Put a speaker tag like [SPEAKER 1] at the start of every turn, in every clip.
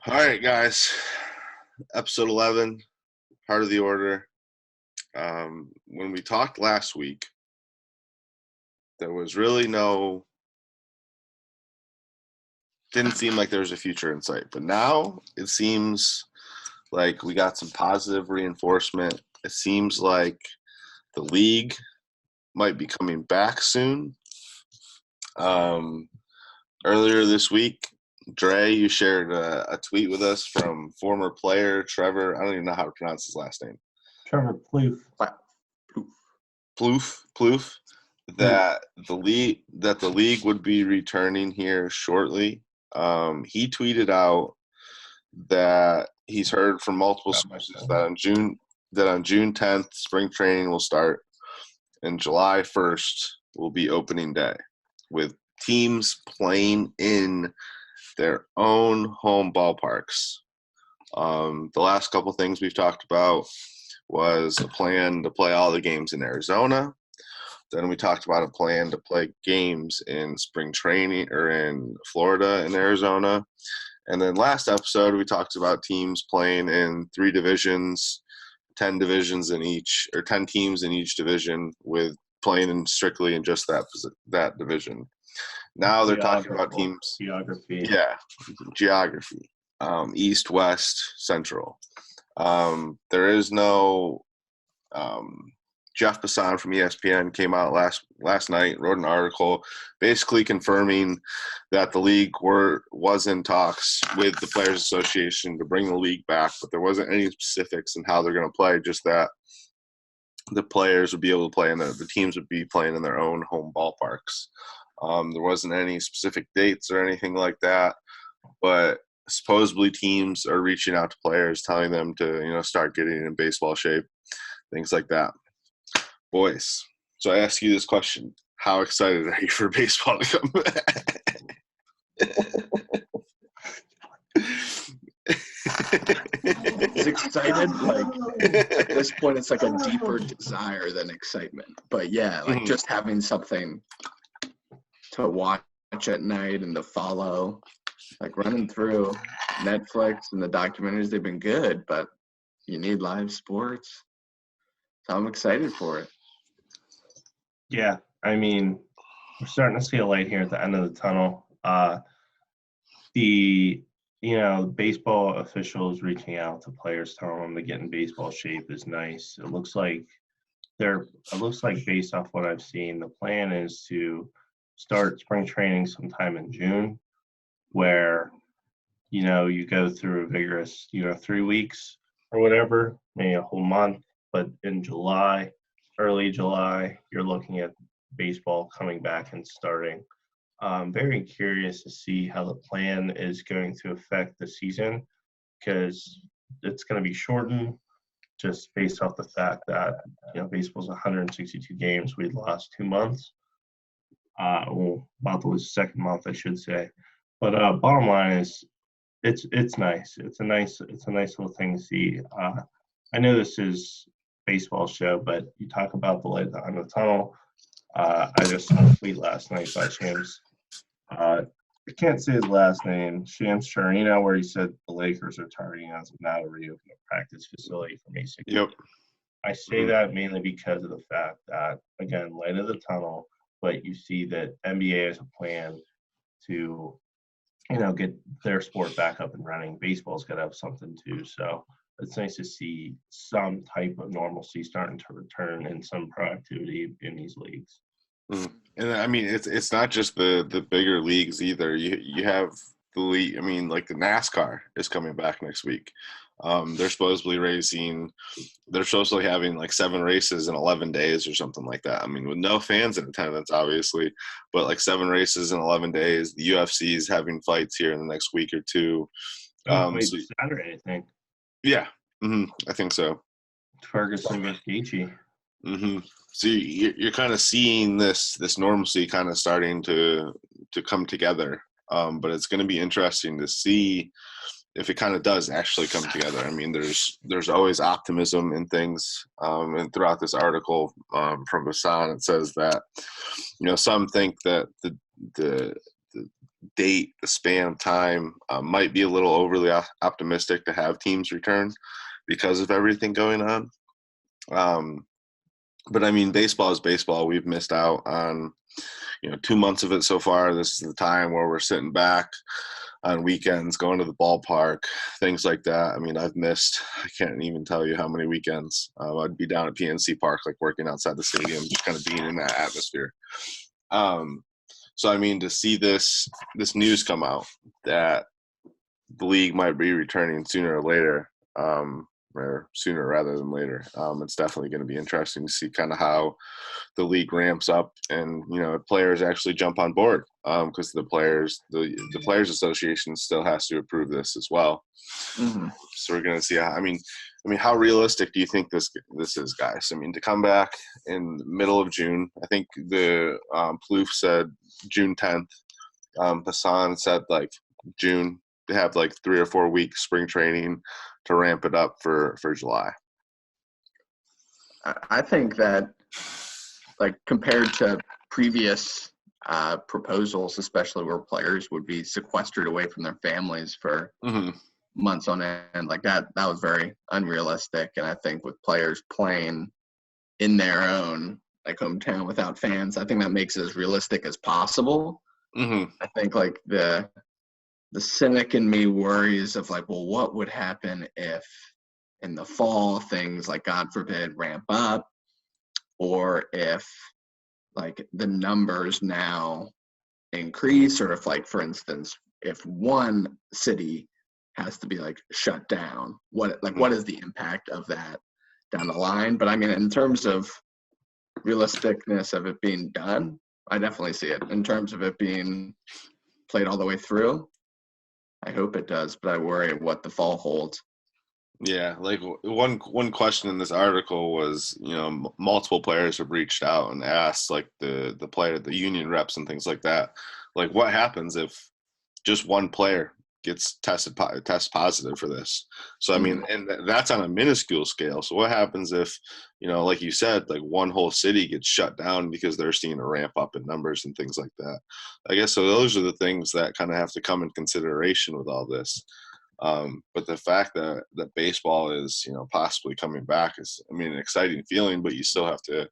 [SPEAKER 1] All right, guys. Episode 11, part of the order. When we talked last week, there was really didn't seem like there was a future in sight. But now it seems like we got some positive reinforcement. It seems like the league might be coming back soon. Earlier this week, Dre, you shared a tweet with us from former player Trevor. I don't even know how to pronounce his last name.
[SPEAKER 2] Trevor Plouffe.
[SPEAKER 1] Plouffe. That the league would be returning here shortly. He tweeted out that he's heard from multiple sources that on June 10th, spring training will start, and July 1st will be opening day, with teams playing in their own home ballparks. The last couple things we've talked about was a plan to play all the games in Arizona. Then we talked about a plan to play games in spring training or in Florida and Arizona. And then last episode, we talked about teams playing in 3 divisions, 10 divisions in each, or 10 teams in each division, with playing strictly in just that division. Now they're talking about teams.
[SPEAKER 2] Geography.
[SPEAKER 1] Yeah, geography. East, West, Central. There is no Jeff Bassan from ESPN came out last night, wrote an article basically confirming that the league was in talks with the Players Association to bring the league back, but there wasn't any specifics in how they're going to play, just that the players would be able to play and the teams would be playing in their own home ballparks. There wasn't any specific dates or anything like that, but supposedly teams are reaching out to players, telling them to, start getting in baseball shape, things like that. Boys, so I ask you this question. How excited are you for baseball to come back?
[SPEAKER 3] It's excited. At this point, it's like a deeper desire than excitement. But yeah, just having something to watch at night and to follow, running through Netflix and the documentaries, they've been good, but you need live sports. So I'm excited for it.
[SPEAKER 2] Yeah, I mean, we're starting to see a light here at the end of the tunnel. Baseball officials reaching out to players, telling them to get in baseball shape is nice. It looks like based off what I've seen, the plan is to start spring training sometime in June, where, you go through a vigorous, 3 weeks or whatever, maybe a whole month. But in July, early July, you're looking at baseball coming back and starting. I'm very curious to see how the plan is going to affect the season, because it's going to be shortened just based off the fact that, baseball's 162 games. We lost 2 months. About to lose the second month, I should say. But bottom line is, it's nice. It's a nice little thing to see. I know this is baseball show, but you talk about the light on the tunnel. I just saw a tweet last night by Shams. I can't say his last name, Shams Charania, where he said the Lakers are targeting us now to reopen a practice facility for May 16th.
[SPEAKER 1] Yep.
[SPEAKER 2] I say that mainly because of the fact that, again, light of the tunnel, but you see that NBA has a plan to, get their sport back up and running. Baseball's got to have something too. So it's nice to see some type of normalcy starting to return and some proactivity in these leagues.
[SPEAKER 1] And I mean, it's not just the bigger leagues either. You have the league. I mean, like the NASCAR is coming back next week. They're supposedly having like 7 races in 11 days or something like that. I mean, with no fans in attendance, obviously, but like 7 races in 11 days. The UFC is having fights here in the next week or two.
[SPEAKER 2] Saturday, I think.
[SPEAKER 1] Yeah, I think so.
[SPEAKER 2] Ferguson against Gaethje.
[SPEAKER 1] So you're kind of seeing this normalcy kind of starting to come together. But it's going to be interesting to see if it kind of does actually come together. I mean, there's always optimism in things. And throughout this article from Bassan, it says that, some think that the date, the span of time, might be a little overly optimistic to have teams return because of everything going on. But I mean, baseball is baseball. We've missed out on 2 months of it so far. This is the time where we're sitting back on weekends, going to the ballpark, things like that. I mean, I can't even tell you how many weekends I'd be down at PNC Park, like working outside the stadium, just kind of being in that atmosphere. So, I mean, to see this news come out that the league might be returning sooner or later, or sooner rather than later, it's definitely going to be interesting to see kind of how the league ramps up and players actually jump on board, because the players association still has to approve this as well.
[SPEAKER 3] Mm-hmm.
[SPEAKER 1] So we're going to see I mean how realistic do you think this is, guys? I mean, to come back in the middle of June, I think the Plouffe said June 10th. Hassan said like June, to have like 3 or 4 weeks spring training to ramp it up for July.
[SPEAKER 3] I think that, like, compared to previous proposals, especially where players would be sequestered away from their families for months on end, like that was very unrealistic. And I think with players playing in their own like hometown without fans, I think that makes it as realistic as possible. I think like the cynic in me worries of like, well, what would happen if in the fall things, like, God forbid, ramp up, or if like the numbers now increase, or if, like, for instance, if one city has to be like shut down, what is the impact of that down the line? But I mean, in terms of realisticness of it being done, I definitely see it. In terms of it being played all the way through, I hope it does, but I worry what the fall holds.
[SPEAKER 1] Yeah, like one question in this article was, multiple players have reached out and asked, like, the union reps and things like that, like, what happens if just one player gets test positive for this? So I mean, and that's on a minuscule scale. So what happens if, like you said, like one whole city gets shut down because they're seeing a ramp up in numbers and things like that? I guess so. Those are the things that kind of have to come in consideration with all this. But the fact that baseball is, possibly coming back is, I mean, an exciting feeling, but you still have to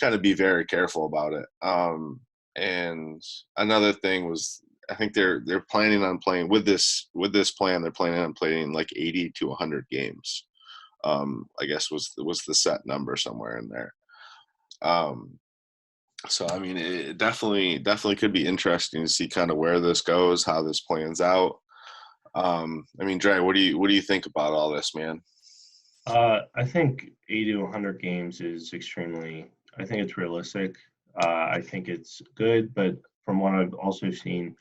[SPEAKER 1] kind of be very careful about it. And another thing was, I think they're planning on playing with this plan. They're planning on playing like 80 to 100 games. I guess was the set number somewhere in there. So I mean, it definitely could be interesting to see kind of where this goes, how this plans out. I mean, Dre, what do you think about all this, man?
[SPEAKER 2] I think 80 to 100 games is I think it's realistic. I think it's good, but from what I've also seen,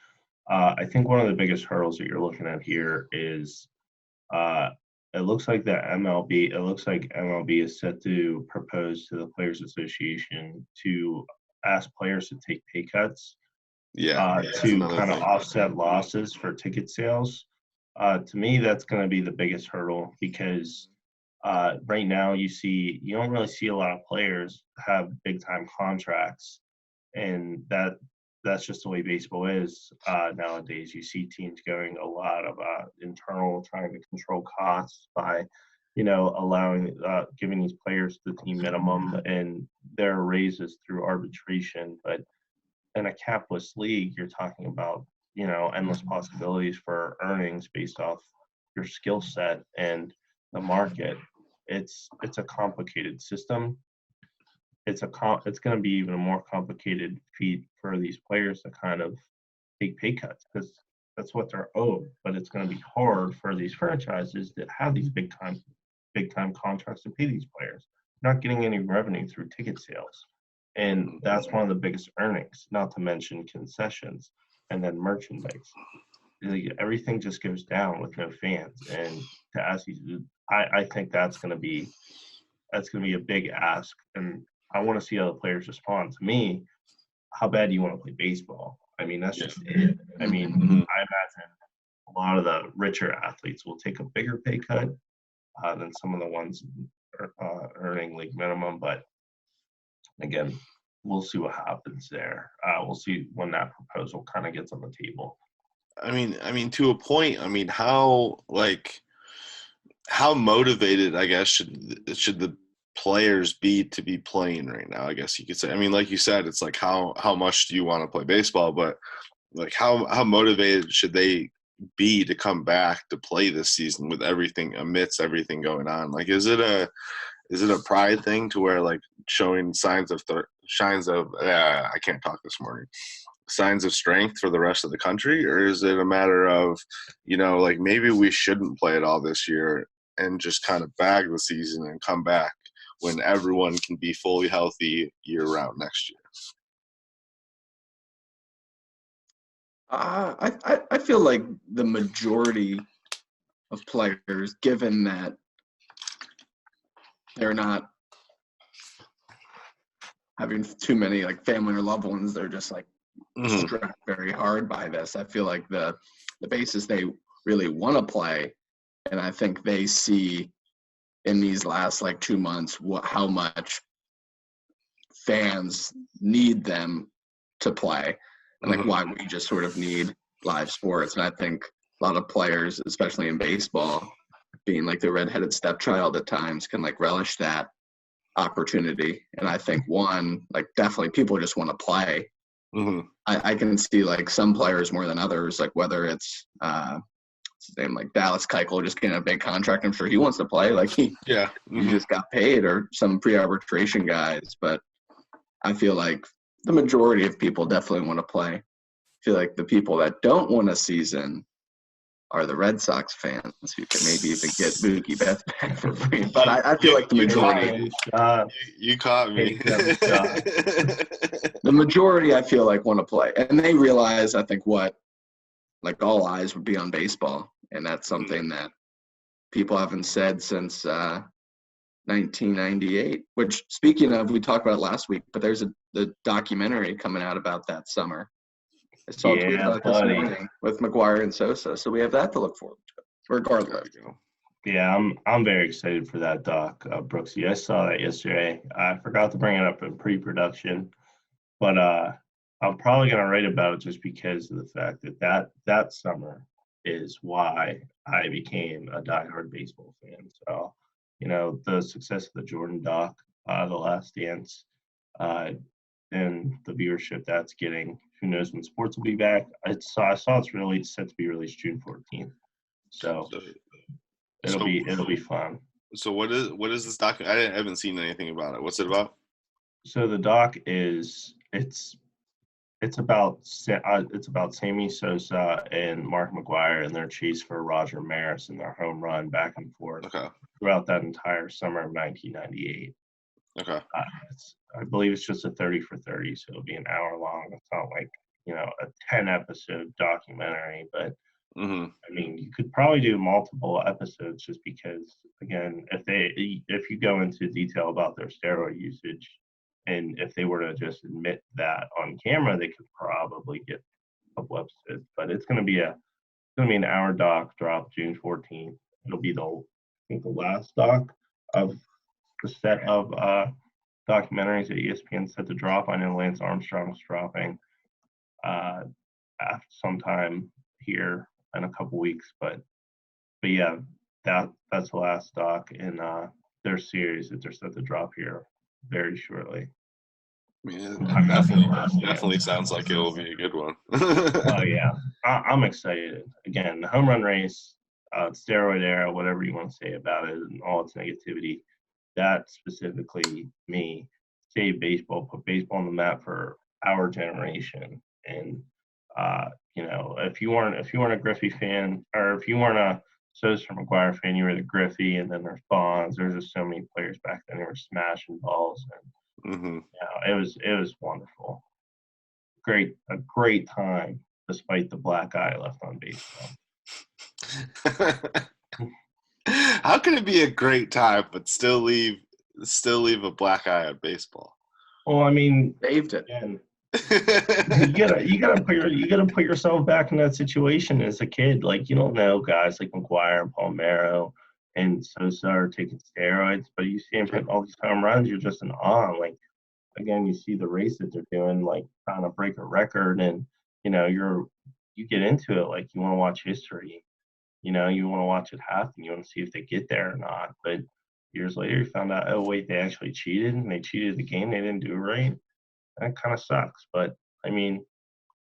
[SPEAKER 2] I think one of the biggest hurdles that you're looking at here is it looks like MLB is set to propose to the Players Association to ask players to take pay cuts to kind of offset losses for ticket sales. To me, that's going to be the biggest hurdle, because right now you don't really see a lot of players have big time contracts, and that's just the way baseball is nowadays. You see teams going a lot of internal, trying to control costs by allowing giving these players the team minimum and their raises through arbitration. But in a capless league, you're talking about endless possibilities for earnings based off your skill set and the market. It's a complicated system. It's going to be even a more complicated feat for these players to kind of take pay cuts, because that's what they're owed. But it's going to be hard for these franchises that have these big time contracts to pay these players. They're not getting any revenue through ticket sales, and that's one of the biggest earnings. Not to mention concessions and then merchandise. Everything just goes down with no fans, and to ask you, I think that's going to be a big ask, and I want to see how the players respond. To me, how bad do you want to play baseball? I mean, that's just it. I mean, I imagine a lot of the richer athletes will take a bigger pay cut than some of the ones earning league minimum. But again, we'll see what happens there. We'll see when that proposal kind of gets on the table.
[SPEAKER 1] I mean, to a point. I mean, how motivated, I guess, should the players be to be playing right now? I guess you could say. I mean, like you said, it's like how much do you want to play baseball, but like how motivated should they be to come back to play this season with everything amidst everything going on? Like, is it a pride thing to where like showing signs of I can't talk this morning, signs of strength for the rest of the country, or is it a matter of, like maybe we shouldn't play it all this year and just kind of bag the season and come back when everyone can be fully healthy year round next year?
[SPEAKER 3] I feel like the majority of players, given that they're not having too many like family or loved ones, they're just like struck very hard by this. I feel like the basis they really want to play, and I think they see in these last like 2 months how much fans need them to play, and like why we just sort of need live sports. And I think a lot of players, especially in baseball, being like the redheaded stepchild at times, can like relish that opportunity. And I think like definitely people just want to play. I can see like some players more than others, like whether it's his name, like Dallas Keuchel just getting a big contract. I'm sure he wants to play. Like he just got paid, or some pre-arbitration guys. But I feel like the majority of people definitely want to play. I feel like the people that don't want a season are the Red Sox fans, who can maybe even get Mookie Betts back for free. But I feel like the majority.
[SPEAKER 1] You caught me.
[SPEAKER 3] The majority, I feel like, want to play. And they realize, I think, what, like, all eyes would be on baseball. And that's something that people haven't said since 1998, which, speaking of, we talked about it last week, but there's the documentary coming out about that summer. I saw a tweet about this morning with McGuire and Sosa, so we have that to look forward to, regardless.
[SPEAKER 2] Yeah, I'm very excited for that doc, Brooksy. I saw that yesterday. I forgot to bring it up in pre-production, but I'm probably going to write about it just because of the fact that summer is why I became a diehard baseball fan. So, the success of the Jordan doc, The Last Dance, and the viewership that's getting. Who knows when sports will be back? I saw it's really set to be released June 14th. So it'll be fun.
[SPEAKER 1] So what is this doc? I haven't seen anything about it. What's it about?
[SPEAKER 2] So the doc it's about Sammy Sosa and Mark McGuire and their chase for Roger Maris and their home run back and forth throughout that entire summer of 1998.
[SPEAKER 1] Okay.
[SPEAKER 2] I believe it's just a 30 for 30, so it'll be an hour long. It's not like, a 10-episode documentary, but I mean, you could probably do multiple episodes just because, again, if you go into detail about their steroid usage, and if they were to just admit that on camera, they could probably get a couple episodes. But it's going to be an hour doc, drop June 14th. It'll be the last doc of the set of documentaries that ESPN set to drop. I know Lance Armstrong's dropping after sometime here in a couple weeks, but yeah, that's the last doc in their series that they're set to drop here very shortly.
[SPEAKER 1] Yeah, definitely sounds like it will be a good one.
[SPEAKER 2] Oh yeah, I'm excited. Again, the home run race, steroid era, whatever you want to say about it, and all its negativity. That specifically, me, saved baseball, put baseball on the map for our generation. And if you weren't a Griffey fan, or if you weren't a Sosa or McGuire fan, you were the Griffey. And then there's Bonds. There's just so many players back then who were smashing balls, and it was wonderful. A great time, despite the black eye left on baseball.
[SPEAKER 1] How can it be a great time but still leave a black eye on baseball?
[SPEAKER 2] Well, I mean,
[SPEAKER 3] Saved it.
[SPEAKER 2] you gotta put yourself back in that situation as a kid. Like, you don't know guys like McGuire and Palmeiro and Sosa are taking steroids, but you see him hit all these home runs, you're just in awe. Like, again, you see the race that they're doing, like trying to break a record, and you get into it like you want to watch history. You want to watch it happen. You want to see if they get there or not. But years later, you found out, oh wait, they actually cheated, and they cheated the game. They didn't do it right. That kind of sucks. But I mean,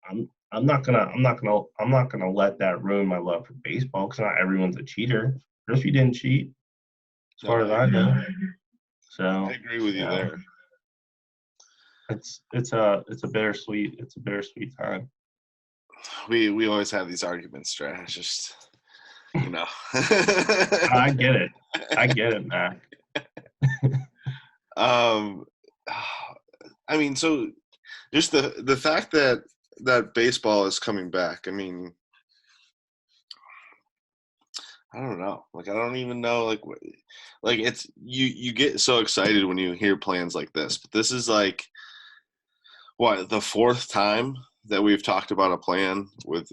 [SPEAKER 2] I'm not gonna let that ruin my love for baseball, because not everyone's a cheater. Griffey didn't cheat, as far as I know. So
[SPEAKER 1] I agree with you there.
[SPEAKER 2] It's a bittersweet time.
[SPEAKER 1] We always have these arguments, Strat. Just
[SPEAKER 2] I get it, Mac.
[SPEAKER 1] I mean, so just the fact that baseball is coming back. I mean, I don't know. Like, I don't even know. Like it's you get so excited when you hear plans like this, but this is like what, the fourth time that we've talked about a plan with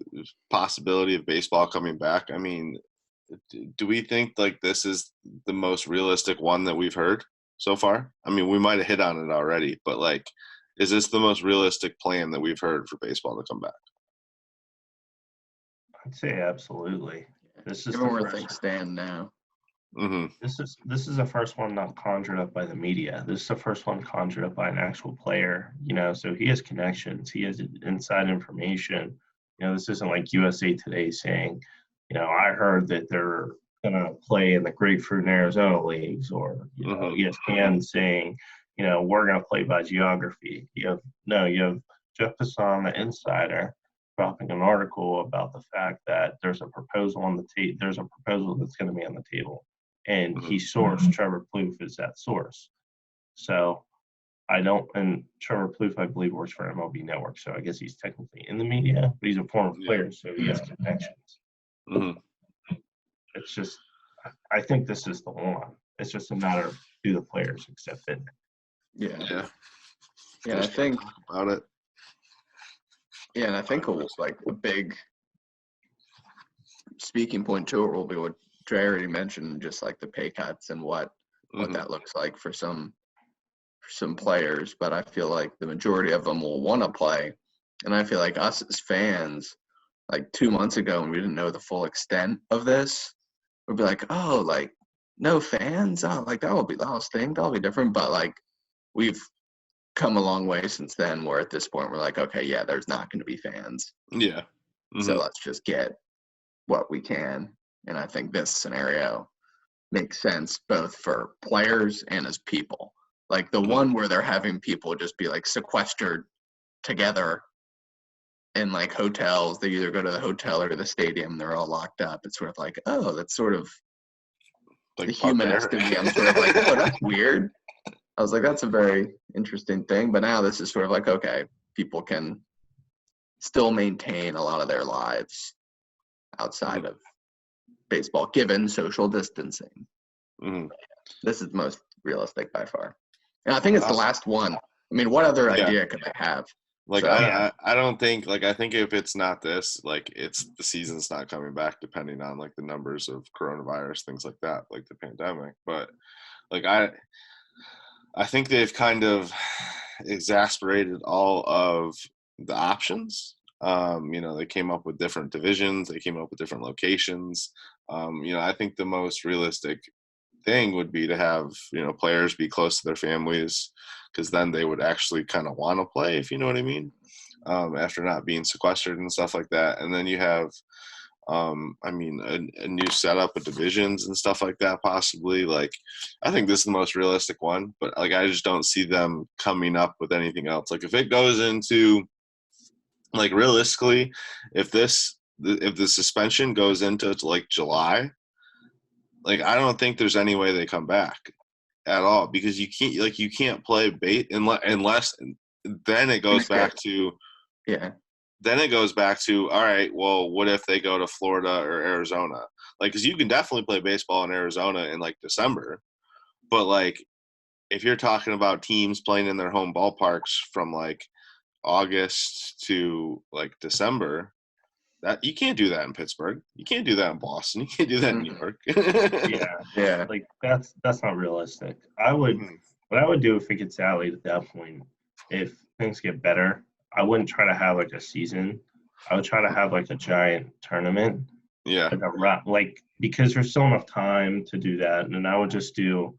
[SPEAKER 1] possibility of baseball coming back. I mean, do we think like this is the most realistic one that we've heard so far? I mean, we might have hit on it already, but like, is this the most realistic plan that we've heard for baseball to come back?
[SPEAKER 2] I'd say absolutely. This is
[SPEAKER 3] Given
[SPEAKER 2] the
[SPEAKER 3] where
[SPEAKER 2] first.
[SPEAKER 3] things stand now.
[SPEAKER 1] Mm-hmm.
[SPEAKER 2] This is the first one not conjured up by the media. This is the first one conjured up by an actual player. So he has connections. He has inside information. This isn't like USA Today saying, I heard that they're gonna play in the Grapefruit and Arizona leagues, or ESPN saying, we're gonna play by geography. You have Jeff Passan, the insider, dropping an article about the fact that there's a proposal on the there's a proposal that's going to be on the table, and he sourced Trevor Plouffe as that source. So and Trevor Plouffe, I believe, works for MLB Network, so I guess he's technically in the media, but he's a former player, so he has connections.
[SPEAKER 1] Mm-hmm.
[SPEAKER 2] It's just, I think this is the one. It's just a matter of, do the players accept it?
[SPEAKER 3] Yeah. I think
[SPEAKER 1] about it.
[SPEAKER 3] Yeah, and I think like a big speaking point to it will be what Trey already mentioned, just like the pay cuts and what that looks like for some players. But I feel like the majority of them will want to play, and I feel like us as fans, like 2 months ago when we didn't know the full extent of this, we'd be like, oh, like no fans, oh, like that'll be different. But like we've come a long way since then, where at this point we're like, okay, yeah, there's not going to be fans.
[SPEAKER 1] Yeah. Mm-hmm.
[SPEAKER 3] So let's just get what we can. And I think this scenario makes sense both for players and as people. Like the one where they're having people just be like sequestered together in like hotels. They either go to the hotel or to the stadium. They're all locked up. It's sort of like, oh, that's sort of like the humanist in me. I'm sort of like, oh, that's weird. I was like, that's a very interesting thing. But now this is sort of like, okay, people can still maintain a lot of their lives outside of baseball, given social distancing.
[SPEAKER 1] Mm-hmm.
[SPEAKER 3] This is the most realistic by far. And I think it's the last one. I mean, what other idea could they have?
[SPEAKER 1] Like, I don't think, like, I think if it's not this, like, it's the season's not coming back, depending on, like, the numbers of coronavirus, things like that, like the pandemic. But, like, I think they've kind of exasperated all of the options. They came up with different divisions. They came up with different locations. I think the most realistic thing would be to have, players be close to their families, because then they would actually kind of want to play, if you know what I mean, after not being sequestered and stuff like that. And then you have, a new setup of divisions and stuff like that, possibly. Like, I think this is the most realistic one, but like, I just don't see them coming up with anything else. Like, if it goes into, like, realistically, if the suspension goes into like July, like, I don't think there's any way they come back at all, because you can't play bait unless then it goes back to all right, well, what if they go to Florida or Arizona? Like, because you can definitely play baseball in Arizona in like December, but like, if you're talking about teams playing in their home ballparks from like August to like December, that you can't do that in Pittsburgh. You can't do that in Boston. You can't do that in New York.
[SPEAKER 2] Yeah. Like, that's not realistic. I would what I would do if it gets out late at that point, if things get better, I wouldn't try to have like a season. I would try to have like a giant tournament,
[SPEAKER 1] Yeah.
[SPEAKER 2] because there's still enough time to do that. And I would do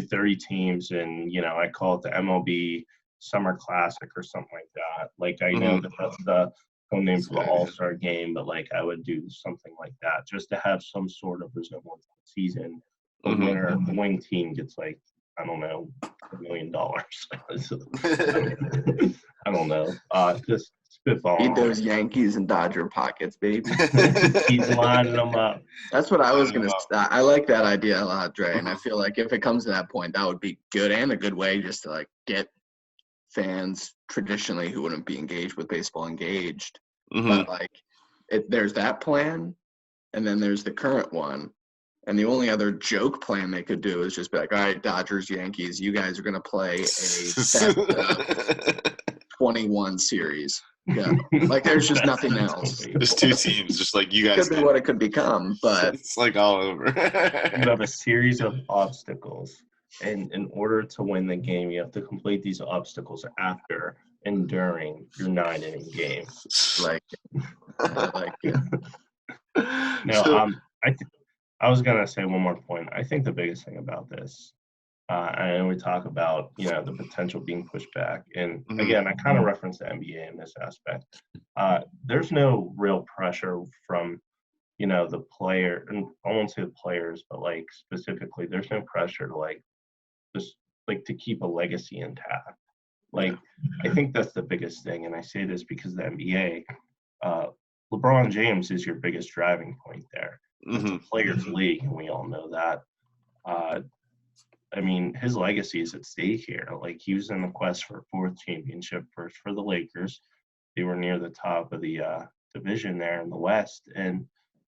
[SPEAKER 2] 30 teams, and I call it the MLB Summer Classic or something like that. Like I know that's the code name for the All-Star game, but like I would do something like that just to have some sort of resemblance to the season. The winning team gets like, I don't know, $1 million. I don't know. Just spitballing.
[SPEAKER 3] Beat those Yankees and Dodger pockets, baby.
[SPEAKER 2] Keep lining them up.
[SPEAKER 3] That's what I was going to say. I like that idea a lot, Dre. And I feel like if it comes to that point, that would be good and a good way just to like get fans traditionally who wouldn't be engaged with baseball engaged. But like there's that plan, and then there's the current one. And the only other joke plan they could do is just be like, all right, Dodgers, Yankees, you guys are going to play a 21 series. Yeah. Like, there's just nothing else.
[SPEAKER 1] There's two teams, just like you guys.
[SPEAKER 3] Could be what it could become, but.
[SPEAKER 1] It's like all over.
[SPEAKER 2] You have a series of obstacles. And in order to win the game, you have to complete these obstacles after and during your 9-inning game.
[SPEAKER 3] I like it.
[SPEAKER 2] No, I was going to say one more point. I think the biggest thing about this, and we talk about, the potential being pushed back. And again, I kind of referenced the NBA in this aspect. There's no real pressure from, the player, and I won't say the players, but like specifically, there's no pressure to like, just like to keep a legacy intact. Like, I think that's the biggest thing. And I say this because the NBA, LeBron James is your biggest driving point there. It's a players' league, and we all know that. I mean, his legacy is at stake here. Like, he was in the quest for a fourth championship, first for the Lakers. They were near the top of the division there in the West, and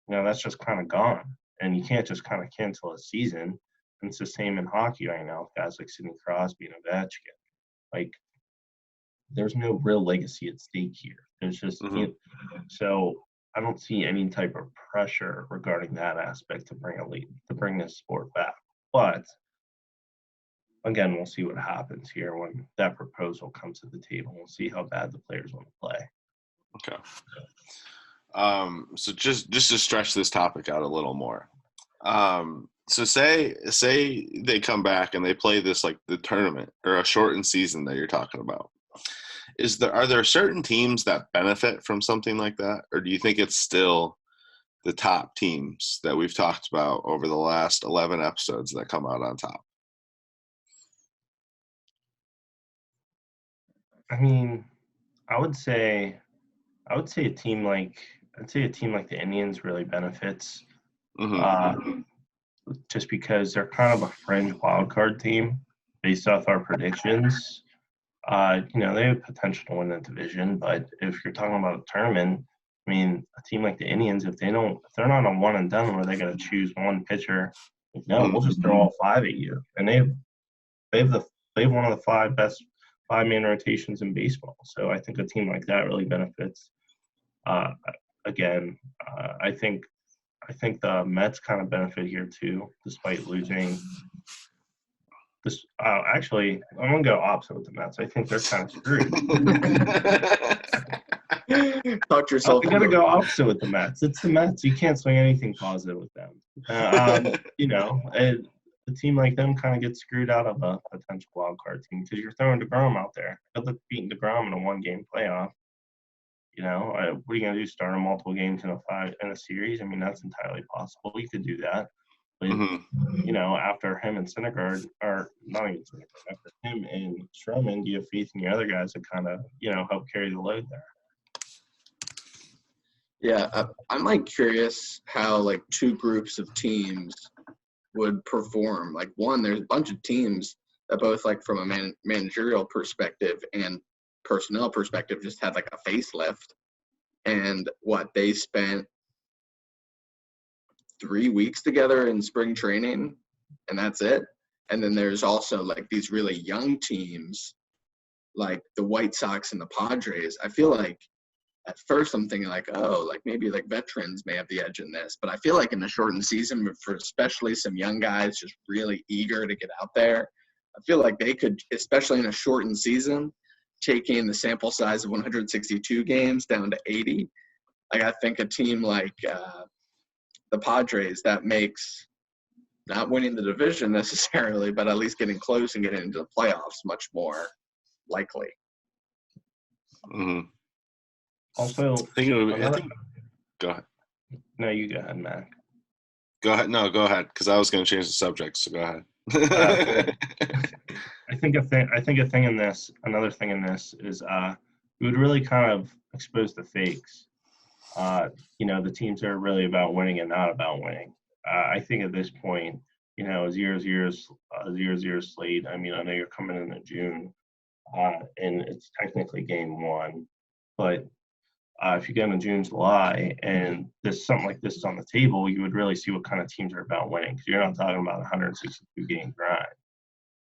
[SPEAKER 2] that's just kind of gone. And you can't just kind of cancel a season. And it's the same in hockey right now with guys like Sidney Crosby and Ovechkin. Like, there's no real legacy at stake here. There's just so I don't see any type of pressure regarding that aspect to bring this sport back. But again, we'll see what happens here when that proposal comes to the table. We'll see how bad the players want to play.
[SPEAKER 1] Okay. So just to stretch this topic out a little more. So say they come back and they play this like the tournament or a shortened season that you're talking about. Are there certain teams that benefit from something like that, or do you think it's still the top teams that we've talked about over the last 11 episodes that come out on top?
[SPEAKER 2] I mean, I would say a team like the Indians really benefits, just because they're kind of a fringe wild card team based off our predictions. They have potential to win the division, but if you're talking about a tournament, I mean, a team like the Indians, if they're not on one and done where they got to choose one pitcher, we'll just throw all five at you. And they have one of the five best 5-man rotations in baseball. So I think a team like that really benefits. Again, I think the Mets kind of benefit here too, despite losing. Actually, I'm going to go opposite with the Mets. I think they're kind of screwed.
[SPEAKER 3] Talk to yourself.
[SPEAKER 2] I'm going to go opposite with the Mets. It's the Mets. You can't swing anything positive with them. A team like them kind of gets screwed out of a potential wild card team because you're throwing DeGrom out there. Good luck beating DeGrom in a 1-game playoff. What are you going to do? Start him multiple games in a series? I mean, that's entirely possible. You could do that. But, after him and Syndergaard, or not even Syndergaard, after him and Stroman, do you have faith in your other guys to kind of, help carry the load there?
[SPEAKER 3] Yeah, I'm like curious how like two groups of teams would perform. Like one, there's a bunch of teams that both like from a managerial perspective and personnel perspective just had like a facelift, and they spent 3 weeks together in spring training, and that's it. And then there's also like these really young teams like the White Sox and the Padres. I feel like at first I'm thinking like, oh, like maybe like veterans may have the edge in this, but I feel like in the shortened season, for especially some young guys just really eager to get out there, I feel like they could, especially in a shortened season, taking the sample size of 162 games down to 80. Like, I think a team like the Padres, that makes not winning the division necessarily, but at least getting close and getting into the playoffs much more likely.
[SPEAKER 1] Mm-hmm.
[SPEAKER 2] Also,
[SPEAKER 1] I think go ahead.
[SPEAKER 2] no, you go ahead, Mac.
[SPEAKER 1] Go ahead. No, go ahead, because I was going to change the subject. So go ahead.
[SPEAKER 2] I think another thing in this is it would really kind of expose the fakes. The teams are really about winning and not about winning. I think at this point, a 0-0 slate. I mean, I know you're coming into June, and it's technically game one, but if you get into June, July, and there's something like this is on the table, you would really see what kind of teams are about winning, because you're not talking about 162 game grind.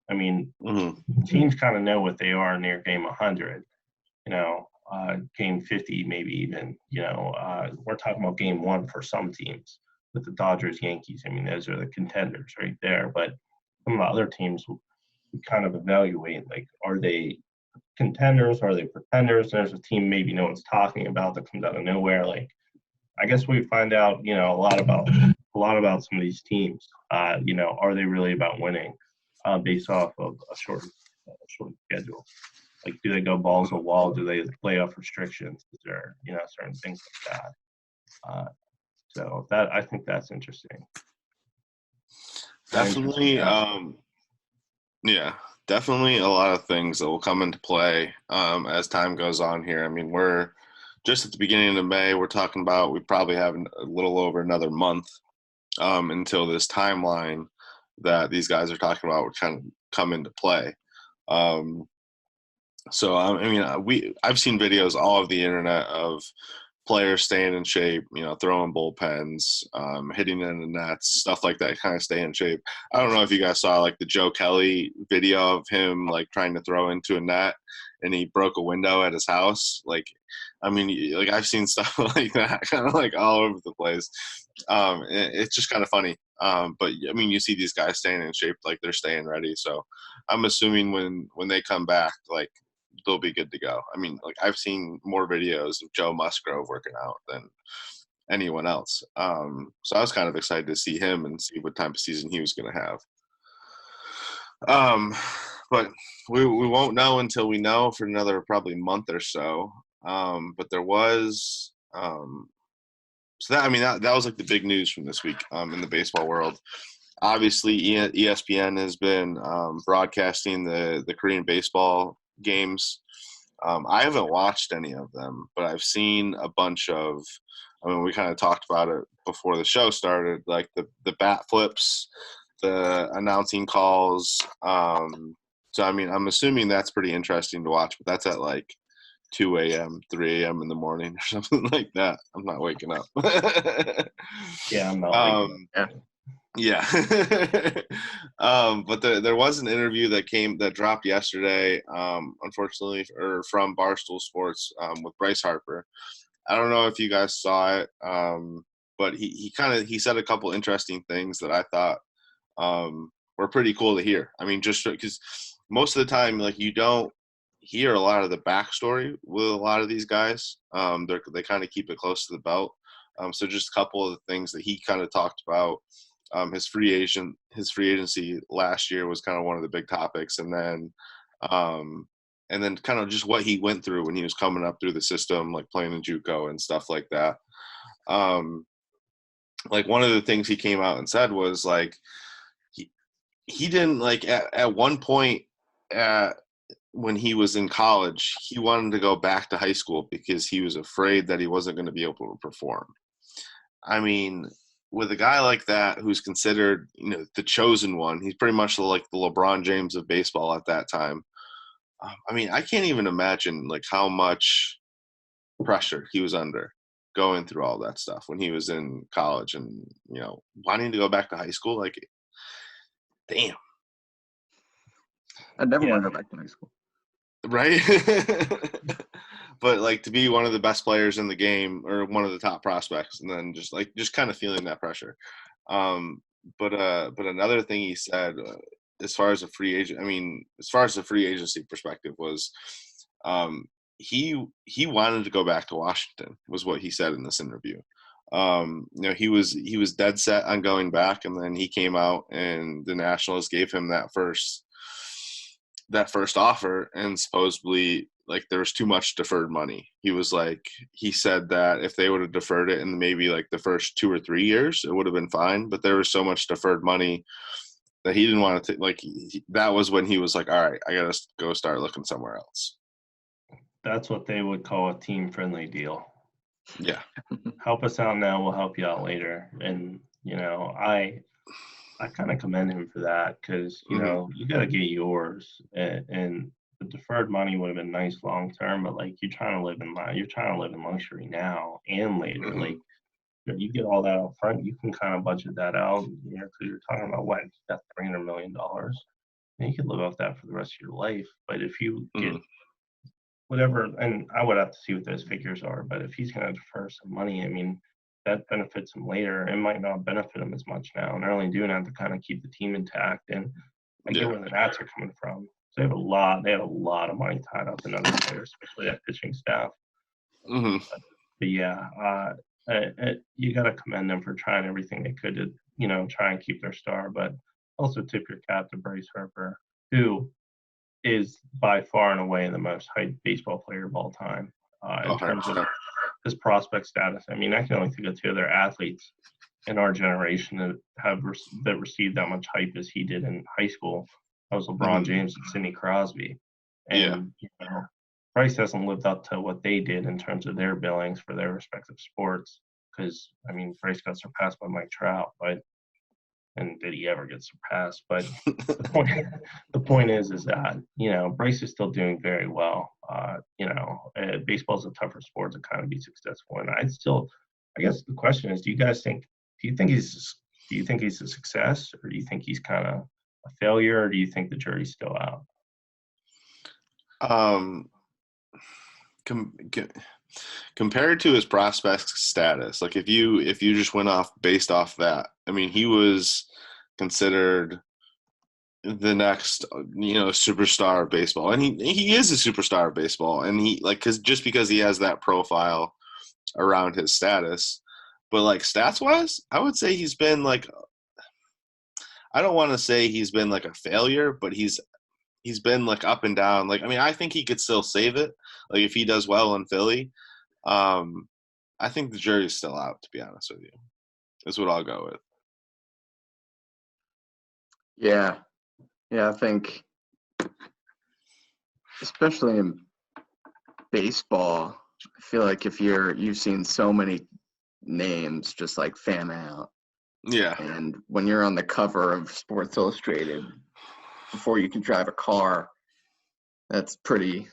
[SPEAKER 2] I mean, teams kind of know what they are near game 100, game 50, maybe even, we're talking about game one for some teams with the Dodgers, Yankees. I mean, those are the contenders right there. But some of the other teams, we kind of evaluate, like, are they contenders? Are they pretenders? There's a team maybe no one's talking about that comes out of nowhere. Like, I guess we find out, a lot about some of these teams. Are they really about winning based off of a short schedule? Like, do they go balls to the wall? Do they play off restrictions? Is there, certain things like that? So that, I think that's interesting.
[SPEAKER 1] Definitely. Yeah, definitely a lot of things that will come into play as time goes on here. I mean, we're just at the beginning of May. We're talking about we probably have a little over another month until this timeline that these guys are talking about would kind of come into play. So I mean, I've seen videos all over the internet of players staying in shape, throwing bullpens, hitting in the nets, stuff like that, kind of stay in shape. I don't know if you guys saw like the Joe Kelly video of him like trying to throw into a net and he broke a window at his house. Like, I mean, like I've seen stuff like that kind of like all over the place. It's just kind of funny. But I mean, you see these guys staying in shape, like they're staying ready. So I'm assuming when they come back, like, they'll be good to go. I mean, like I've seen more videos of Joe Musgrove working out than anyone else. So I was kind of excited to see him and see what type of season he was going to have. But we won't know until we know for another probably month or so. But there was so that was like the big news from this week in the baseball world. Obviously, ESPN has been broadcasting the Korean baseball games. I haven't watched any of them, but I've seen a bunch of. I mean, we kind of talked about it before the show started, like the bat flips, the announcing calls. So I mean, I'm assuming that's pretty interesting to watch, but that's at like 2 a.m., 3 a.m. in the morning or something like that. I'm not waking up.
[SPEAKER 2] Yeah, I'm not waking up.
[SPEAKER 1] Yeah. But there was an interview that dropped yesterday, unfortunately, or from Barstool Sports with Bryce Harper. I don't know if you guys saw it, but he said a couple interesting things that I thought were pretty cool to hear. I mean, just because most of the time, like, you don't hear a lot of the backstory with a lot of these guys. They kind of keep it close to the belt. So just a couple of the things that he kind of talked about. His free agency last year was kind of one of the big topics, and then kind of just what he went through when he was coming up through the system, like playing in JUCO and stuff like that. Like one of the things he came out and said was like he didn't like at one point when he was in college, he wanted to go back to high school because he was afraid that he wasn't going to be able to perform. I mean, with a guy like that who's considered, the chosen one, he's pretty much like the LeBron James of baseball at that time. I mean, I can't even imagine like how much pressure he was under going through all that stuff when he was in college and, wanting to go back to high school. Like, damn.
[SPEAKER 3] I'd never want to go back to high school.
[SPEAKER 1] Right? But like to be one of the best players in the game or one of the top prospects, and then just kind of feeling that pressure. But another thing he said, as far as a free agent, as far as the free agency perspective was, he wanted to go back to Washington, was what he said in this interview. He was dead set on going back, and then he came out and the Nationals gave him that first offer, and supposedly like there was too much deferred money. He said that if they would have deferred it in maybe like the first 2 or 3 years, it would have been fine, but there was so much deferred money that he didn't want to that was when he was like, all right, I gotta go start looking somewhere else.
[SPEAKER 2] That's what they would call a team-friendly deal.
[SPEAKER 1] Yeah.
[SPEAKER 2] Help us out now, we'll help you out later. And, I kind of commend him for that because, you got to get yours. And the deferred money would have been nice long term, but like you're trying to live in luxury now and later. Like you get all that up front, you can kind of budget that out, because you're talking about what, you got $300 million. And you could live off that for the rest of your life. But if you get whatever, and I would have to see what those figures are, but if he's going to defer some money, that benefits him later. It might not benefit him as much now, and they're only doing that to kind of keep the team intact. And I get where the Nats are coming from. They had a lot of money tied up in other players, especially that pitching staff. But yeah, you got to commend them for trying everything they could to, try and keep their star. But also tip your cap to Bryce Harper, who is by far and away the most hyped baseball player of all time in terms of his prospect status. I can only think of 2 other athletes in our generation that received that much hype as he did in high school. That was LeBron James and Sidney Crosby. And Bryce hasn't lived up to what they did in terms of their billings for their respective sports. Because Bryce got surpassed by Mike Trout, and did he ever get surpassed? But the point is that Bryce is still doing very well. Baseball is a tougher sport to kind of be successful, and I guess the question is, do you think he's a success, or do you think he's kind of a failure, or do you think the jury's still out?
[SPEAKER 1] Compared to his prospect status, like if you just went based off that, he was considered the next superstar of baseball, and he is a superstar of baseball, and because he has that profile around his status. But like stats wise, I would say he's been like, I don't want to say he's been like a failure, but he's been like up and down. Like I think he could still save it, like if he does well in Philly. I think the jury's still out, to be honest with you. That's what I'll go with.
[SPEAKER 3] Yeah, I think, especially in baseball, I feel like if you've seen so many names just like fan out.
[SPEAKER 1] Yeah.
[SPEAKER 3] And when you're on the cover of Sports Illustrated before you can drive a car, that's pretty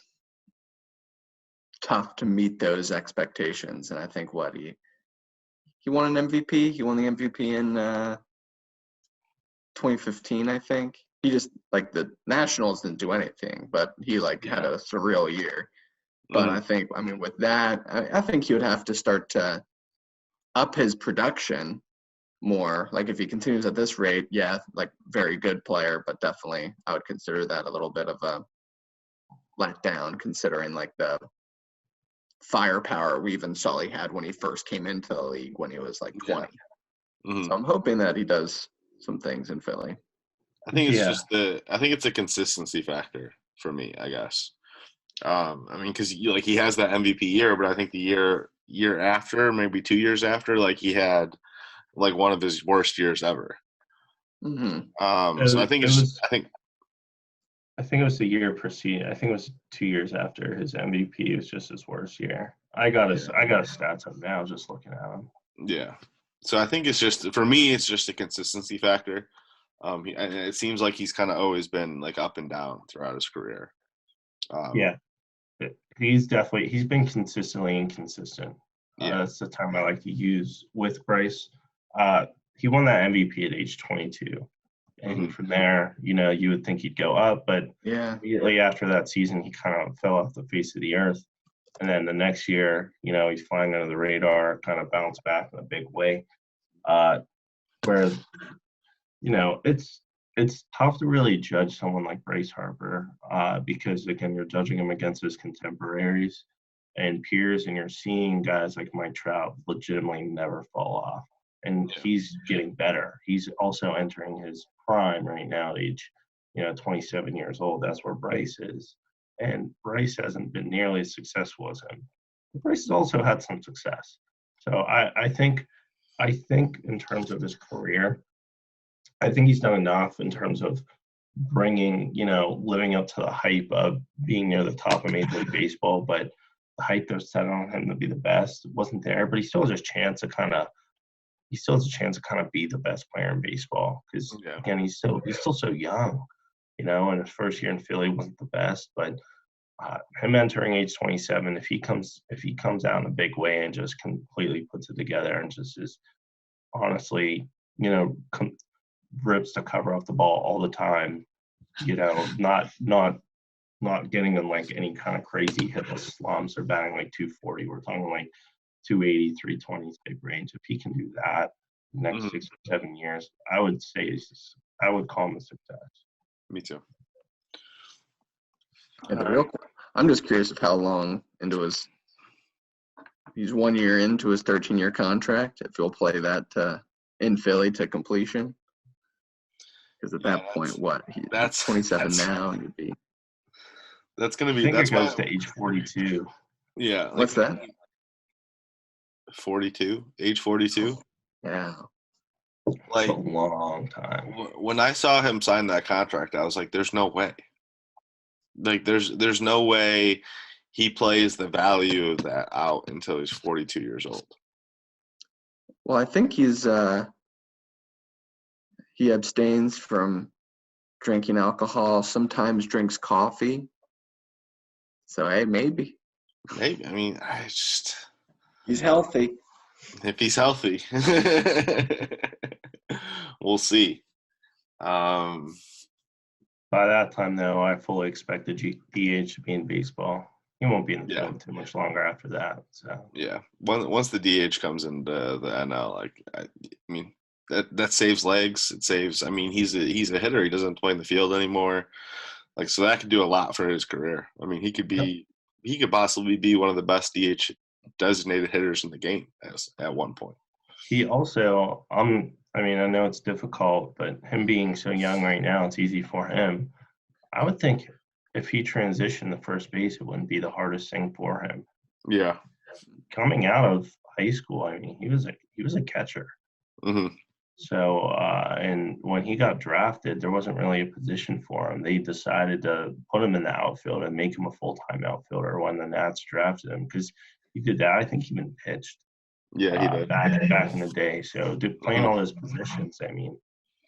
[SPEAKER 3] tough to meet those expectations. And I think he won an MVP. He won the MVP in 2015, I think. He just, like, the Nationals didn't do anything, but he had a surreal year. But I think, with that, I think he would have to start to up his production more. Like, if he continues at this rate, very good player, but definitely I would consider that a little bit of a letdown, considering the firepower we even saw he had when he first came into the league when he was 20. So I'm hoping that he does some things in Philly.
[SPEAKER 1] I think it's a consistency factor for me, I guess. Because he has that MVP year, but I think the year after, maybe 2 years after, he had one of his worst years ever. So I think
[SPEAKER 2] I think it was the year preceding. I think it was 2 years after his MVP. It was just his worst year. I got his stats up now, just looking at him.
[SPEAKER 1] Yeah. So I think it's just, for me, it's just a consistency factor. And it seems like he's kind of always been up and down throughout his career.
[SPEAKER 2] He's been consistently inconsistent. That's the term I like to use with Bryce. He won that MVP at age 22. And from there, you would think he'd go up, but immediately after that season, he kind of fell off the face of the earth. And then the next year, he's flying under the radar, kind of bounced back in a big way. Where, it's tough to really judge someone like Bryce Harper because, again, you're judging him against his contemporaries and peers, and you're seeing guys like Mike Trout legitimately never fall off. And he's getting better. He's also entering his prime right now, age 27 years old. That's where Bryce is. And Bryce hasn't been nearly as successful as him. But Bryce has also had some success. So I think in terms of his career, I think he's done enough in terms of bringing, living up to the hype of being near the top of Major League Baseball. But the hype that was set on him to be the best wasn't there. But he still has a chance to kind of be the best player in baseball because again, he's still so young, and his first year in Philly wasn't the best, but him entering age 27, if he comes out in a big way and just completely puts it together and just is honestly, rips the cover off the ball all the time, not getting in like any kind of crazy hitless slumps or batting like 240. We're talking like 280, 320 type range. If he can do that the next 6 or 7 years, I would call him a success.
[SPEAKER 1] Me too.
[SPEAKER 3] And I'm just curious of how long into he's 1 year into his 13-year contract, if he'll play that in Philly to completion. Because at that point, he's 27 now, and you'd be.
[SPEAKER 1] That's going to be.
[SPEAKER 2] I think it goes to age 42.
[SPEAKER 1] Yeah.
[SPEAKER 3] What's that?
[SPEAKER 1] 42, age 42.
[SPEAKER 3] Yeah.
[SPEAKER 2] Like a long time.
[SPEAKER 1] When I saw him sign that contract, I was like, "There's no way." Like, there's no way he plays the value of that out until he's 42 years old.
[SPEAKER 3] Well, I think he abstains from drinking alcohol. Sometimes drinks coffee. So hey, maybe.
[SPEAKER 1] Maybe. I mean,
[SPEAKER 3] he's healthy.
[SPEAKER 1] If he's healthy, we'll see.
[SPEAKER 2] By that time, though, I fully expect the DH to be in baseball. He won't be in the field too much longer after that. So
[SPEAKER 1] once the DH comes into the NL, I mean that saves legs. It saves. I mean, he's a hitter. He doesn't play in the field anymore. So that could do a lot for his career. I mean, he could possibly be one of the best DH designated hitters in the game at one point.
[SPEAKER 2] He also, I know it's difficult, but him being so young right now, it's easy for him. I would think if he transitioned to first base, it wouldn't be the hardest thing for him.
[SPEAKER 1] Yeah.
[SPEAKER 2] Coming out of high school, I mean, he was a catcher.
[SPEAKER 1] Mm-hmm.
[SPEAKER 2] So, and when he got drafted, there wasn't really a position for him. They decided to put him in the outfield and make him a full-time outfielder when the Nats drafted him because he did that. I think he even pitched.
[SPEAKER 1] Yeah, he did.
[SPEAKER 2] Back in the day. So playing all those positions, I mean,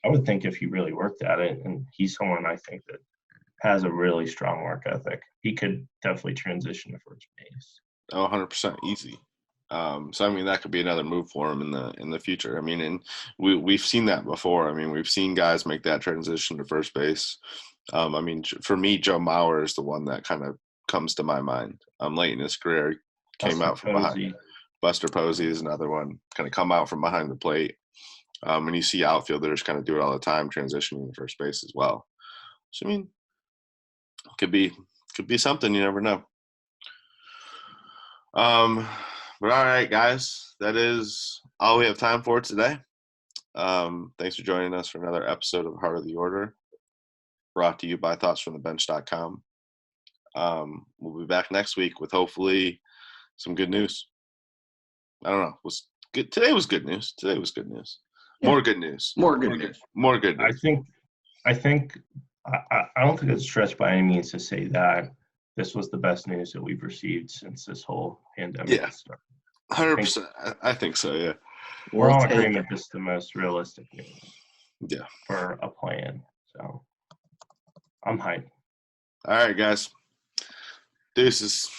[SPEAKER 2] I would think if he really worked at it, and he's someone I think that has a really strong work ethic, he could definitely transition to first base.
[SPEAKER 1] 100% easy. So I mean, that could be another move for him in the future. I mean, and we've seen that before. I mean, we've seen guys make that transition to first base. I mean, for me, Joe Mauer is the one that kind of comes to my mind. Late in his career, came out from behind. Buster Posey is another one, kind of come out from behind the plate. And you see outfielders kind of do it all the time, transitioning to first base as well. So I mean, could be something. You never know. But all right, guys, that is all we have time for today. Thanks for joining us for another episode of Heart of the Order, brought to you by thoughtsfromthebench.com. We'll be back next week with hopefully some good news. I don't know. Today was good news. Yeah. More good news.
[SPEAKER 3] More good news.
[SPEAKER 2] I don't think it's a stretch by any means to say that this was the best news that we've received since this whole pandemic started.
[SPEAKER 1] 100%. I think so, yeah.
[SPEAKER 2] We're all in agreement this is the most realistic news.
[SPEAKER 1] Yeah.
[SPEAKER 2] For a plan. So I'm hyped.
[SPEAKER 1] All right, guys. Deuces.